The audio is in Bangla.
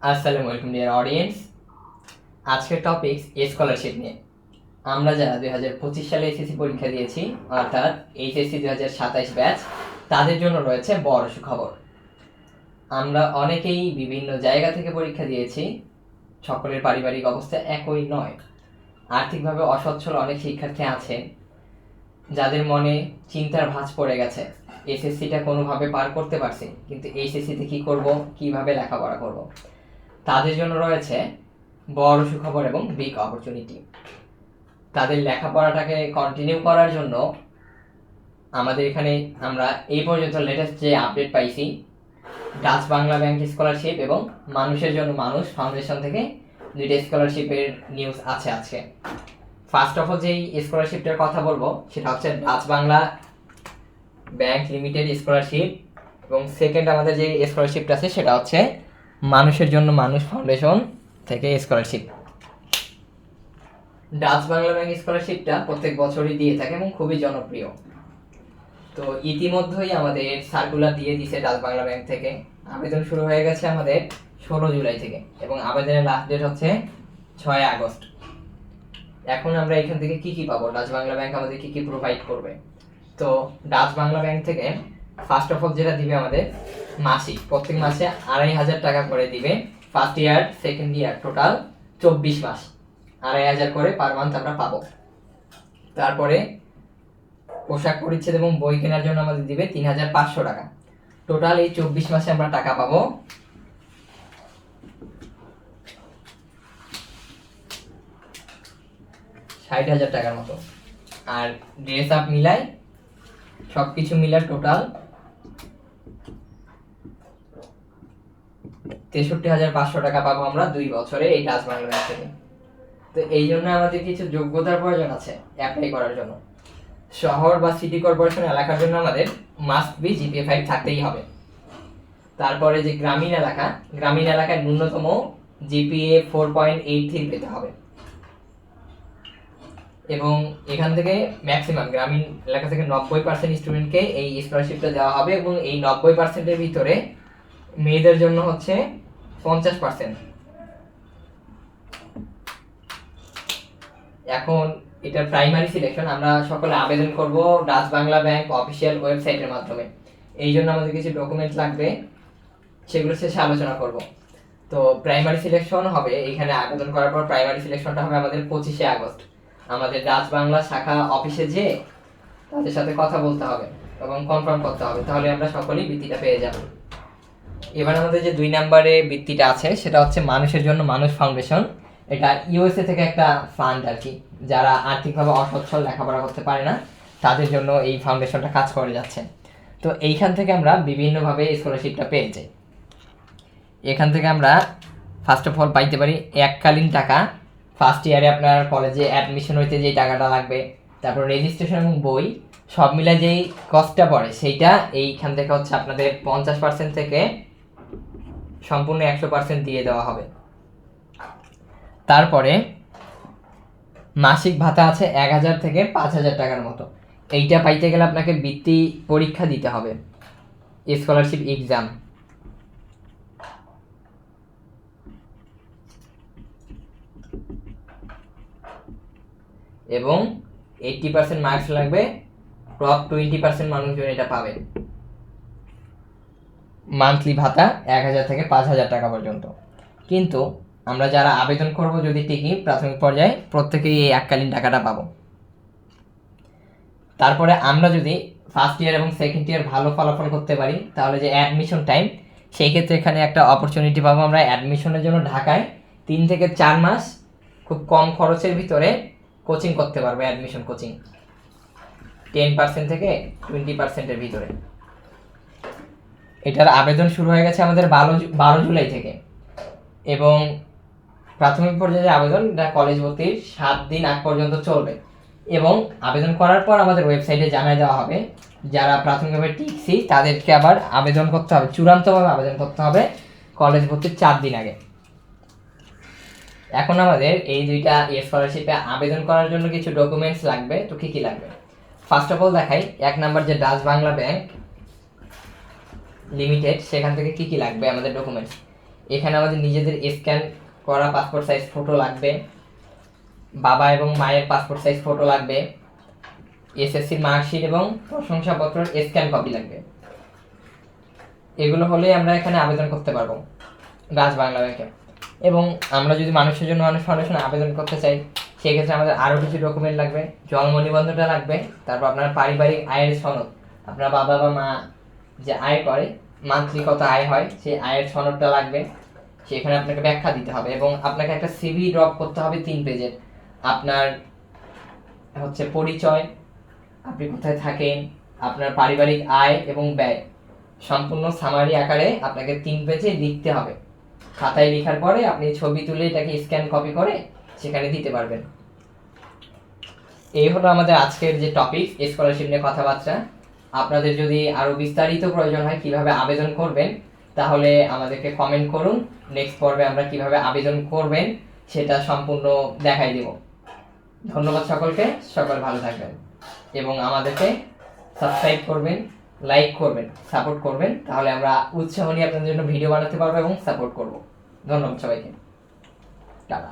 আসসালামু আলাইকুম ডিয়ার অডিয়েন্স। আজকের টপিক স্কলারশিপ নিয়ে। আমরা যারা 2025 সালে এসএসসি পরীক্ষা দিয়েছি, অর্থাৎ এইচএসসি 2027 ব্যাচ, তাদের জন্য রয়েছে বড় সুখবর। আমরা অনেকেই বিভিন্ন জায়গা থেকে পরীক্ষা দিয়েছি, সকলের পারিবারিক অবস্থা একই নয়। আর্থিকভাবে অসচ্ছল অনেক শিক্ষার্থী আছে যাদের মনে চিন্তার ভাঁজ পড়ে গেছে। এসএসসিটা কোনোভাবে পার করতে পারছি, কিন্তু এইচএসসিতে কী করব, কীভাবে লেখাপড়া করব। তাদের জন্য রয়েছে বড় সুখবর এবং বিগ অপরচুনিটি। তাদের লেখাপড়াটাকে কন্টিনিউ করার জন্য আমাদের এখানে আমরা এই পর্যন্ত লেটেস্ট যে আপডেট পাইছি, ডাচ বাংলা ব্যাংক স্কলারশিপ এবং মানুষের জন্য মানুষ ফাউন্ডেশন থেকে দুইটা স্কলারশিপের নিউজ আছে আজকে। ফার্স্ট অফ অল যেই স্কলারশিপটার কথা বলবো সেটা হচ্ছে Dutch Bangla bank limited scholarship, এবং সেকেন্ড আমাদের যে স্কলারশিপটা আছে সেটা হচ্ছে মানুষের জন্য মানুষ ফাউন্ডেশন থেকে স্কলারশিপ। ডাচ বাংলা ব্যাংক স্কলারশিপটা প্রত্যেক বছরই দিয়ে থাকে এবং খুবই জনপ্রিয়। তো ইতিমধ্যেই আমাদের সার্কুলার দিয়ে দিছে ডাচ বাংলা ব্যাংক থেকে। আবেদন শুরু হয়ে গেছে আমাদের 16 জুলাই থেকে, এবং আবেদনের লাস্ট ডেট হচ্ছে 6 আগস্ট। এখন আমরা এখান থেকে কি কি পাবো, ডাচ বাংলা ব্যাংক আমাদের কি কি প্রোভাইড করবে। তো ডাচ বাংলা ব্যাংক থেকে ফার্স্ট অফ অল যেটা দিবে আমাদের মাসিক, প্রত্যেক মাসে 2500 টাকা করে দিবে। First year second year total 24 মাস 2500 করে পার মান্থ আমরা পাবো। তারপরে পোশাক পরিচ্ছদ এবং বই কেনার জন্য আমাদের দিবে 3500 টাকা। টোটাল এই 24 মাসে আমরা টাকা পাবো 60,000 টাকার মতো। আর ড্রেস আপ মিলাই সবকিছু মিলাই টোটাল 63,500 টাকা পাবো আমরা 2 বছরে এই ডাচ বাংলা ব্যাংক থেকে। তো এই জন্য আমাদের কিছু যোগ্যতার প্রয়োজন আছে অ্যাপ্লাই করার জন্য। শহর বা সিটি কর্পোরেশন এলাকার জন্য আমাদের মাস্ট বি জিপিএ 5 থাকতেই হবে। তারপরে যে গ্রামীণ এলাকায় ন্যূনতম জিপিএ 4.83 পেতে হবে। এবং এখান থেকে ম্যাক্সিমাম গ্রামীণ এলাকা থেকে 90% স্টুডেন্টকে এই স্কলারশিপটা দেওয়া হবে, এবং এই 90%-এর ভিতরে মেয়েদের জন্য হচ্ছে 50%। এখন এটা প্রাইমারি সিলেকশন, আমরা সকলে আবেদন করব ডাচ বাংলা ব্যাংক অফিসিয়াল ওয়েবসাইটের মাধ্যমে। এই জন্য আমাদের কিছু ডকুমেন্ট লাগবে, সেগুলো শেষে আলোচনা করব। তো প্রাইমারি সিলেকশন হবে, এখানে আবেদন করার পর প্রাইমারি সিলেকশনটা হবে আমাদের 25 আগস্ট। আমাদের ডাচ বাংলা শাখা অফিসে যেয়ে তাদের সাথে কথা বলতে হবে এবং কনফার্ম করতে হবে, তাহলে আমরা সকলেই বৃত্তিটা পেয়ে যাব। এবার আমাদের যে 2 নম্বরে বৃত্তিটা আছে সেটা হচ্ছে মানুষের জন্য মানুষ ফাউন্ডেশন। এটা ইউএসএ থেকে একটা ফান্ড আর কি, যারা আর্থিকভাবে অসচ্ছল, লেখাপড়া করতে পারে না, তাদের জন্য এই ফাউন্ডেশনটা কাজ করে যাচ্ছে। তো এইখান থেকে আমরা বিভিন্নভাবে স্কলারশিপটা পেয়ে যাই। এখান থেকে আমরা ফার্স্ট অফ অল পাইতে পারি এককালীন টাকা। ফার্স্ট ইয়ারে আপনার কলেজে অ্যাডমিশন হইতে যেই টাকাটা লাগবে, তারপর রেজিস্ট্রেশন এবং বই সব মিলে যেই কস্টটা পড়ে সেইটা এইখান থেকে হচ্ছে আপনাদের 50% থেকে সম্পূর্ণ 100% দিয়ে দেওয়া হবে। তারপরে মাসিক ভাতা আছে 1000 থেকে 5000 টাকার মতো। এইটা পাইতে গেলে আপনাকে বৃত্তি পরীক্ষা দিতে হবে, স্কলারশিপ এক্সাম। এবং 80% মার্কস লাগবে, টপ 20% মানুষজন এটা পাবে। মান্থলি ভাতা 1000 থেকে 5000 টাকা পর্যন্ত। কিন্তু আমরা যারা আবেদন করব যদি ঠিকই প্রাথমিক পর্যায়ে প্রত্যেকেই এই এককালীন টাকাটা পাবো। তারপরে আমরা যদি ফার্স্ট ইয়ার এবং সেকেন্ড ইয়ার ভালো ফলাফল করতে পারি, তাহলে যে অ্যাডমিশন টাইম, সেই ক্ষেত্রে এখানে একটা অপরচুনিটি পাবো আমরা অ্যাডমিশনের জন্য। ঢাকায় 3 থেকে 4 মাস খুব কম খরচের ভিতরে কোচিং করতে পারবো, অ্যাডমিশন কোচিং 10% থেকে 20%-এর ভিতরে। এটার আবেদন শুরু হয়ে গেছে আমাদের 12 জুলাই থেকে, এবং প্রাথমিক পর্যায়ে আবেদন এটা কলেজ ভর্তির 7 দিন আগ পর্যন্ত চলবে। এবং আবেদন করার পর আমাদের ওয়েবসাইটে জানিয়ে দেওয়া হবে যারা প্রাথমিকভাবে টিকসি তাদেরকে আবার আবেদন করতে হবে, চূড়ান্তভাবে আবেদন করতে হবে কলেজ ভর্তির 4 দিন আগে। এখন আমাদের এই দুইটা স্কলারশিপে আবেদন করার জন্য কিছু ডকুমেন্টস লাগবে। তো কী কী লাগবে ফার্স্ট অফ অল দেখাই। 1 নাম্বার যে ডাচ বাংলা ব্যাংক লিমিটেড, সেখান থেকে কী কী লাগবে আমাদের ডকুমেন্টস। এখানে আমাদের নিজেদের স্ক্যান করা পাসপোর্ট সাইজ ফটো লাগবে, বাবা এবং মায়ের পাসপোর্ট সাইজ ফটো লাগবে, এসএসসির মার্কশিট এবং প্রশংসাপত্রের স্ক্যান কপি লাগবে। এগুলো হলে আমরা এখানে আবেদন করতে পারবো রাজ বাংলা ব্যাংকে। এবং আমরা যদি মানুষের জন্য মানুষ ফাউন্ডেশনে আবেদন করতে চাই, সেক্ষেত্রে আমাদের আরও কিছু ডকুমেন্ট লাগবে। জন্ম নিবন্ধনটা লাগবে, তারপর আপনার পারিবারিক আয়ের সনদ, আপনার বাবা বা মা যে আয় করে মান্থলি কত আয় হয় সেই আয়ের সনদটা লাগবে, সেখানে আপনাকে ব্যাখ্যা দিতে হবে। এবং আপনাকে একটা সিভি ড্রপ করতে হবে 3 পেজের। আপনার হচ্ছে পরিচয়, আপনি কোথায় থাকেন, আপনার পারিবারিক আয় এবং ব্যয় সম্পূর্ণ সামারি আকারে আপনাকে 3 পেজে লিখতে হবে। খাতায় লেখার পরে আপনি ছবি তুলে এটাকে স্ক্যান কপি করে সেখানে দিতে পারবেন। এই হলো আমাদের আজকের যে টপিক, স্কলারশিপ নিয়ে কথাবার্তা। আপনাদের যদি আরো বিস্তারিত প্রয়োজন হয় কিভাবে আবেদন করবেন, তাহলে আমাদেরকে কমেন্ট করুন। নেক্সট পর্বে আমরা কিভাবে আবেদন করবেন সেটা সম্পূর্ণ দেখাই দেব। ধন্যবাদ সকলকে, সকল ভালো থাকবেন এবং আমাদেরকে সাবস্ক্রাইব করবেন, লাইক করবেন, সাপোর্ট করবেন, তাহলে আমরা উৎসাহ নিয়ে আপনাদের জন্য ভিডিও বানাতে পারবো এবং সাপোর্ট করব। ধন্যবাদ সবাইকে, টাটা।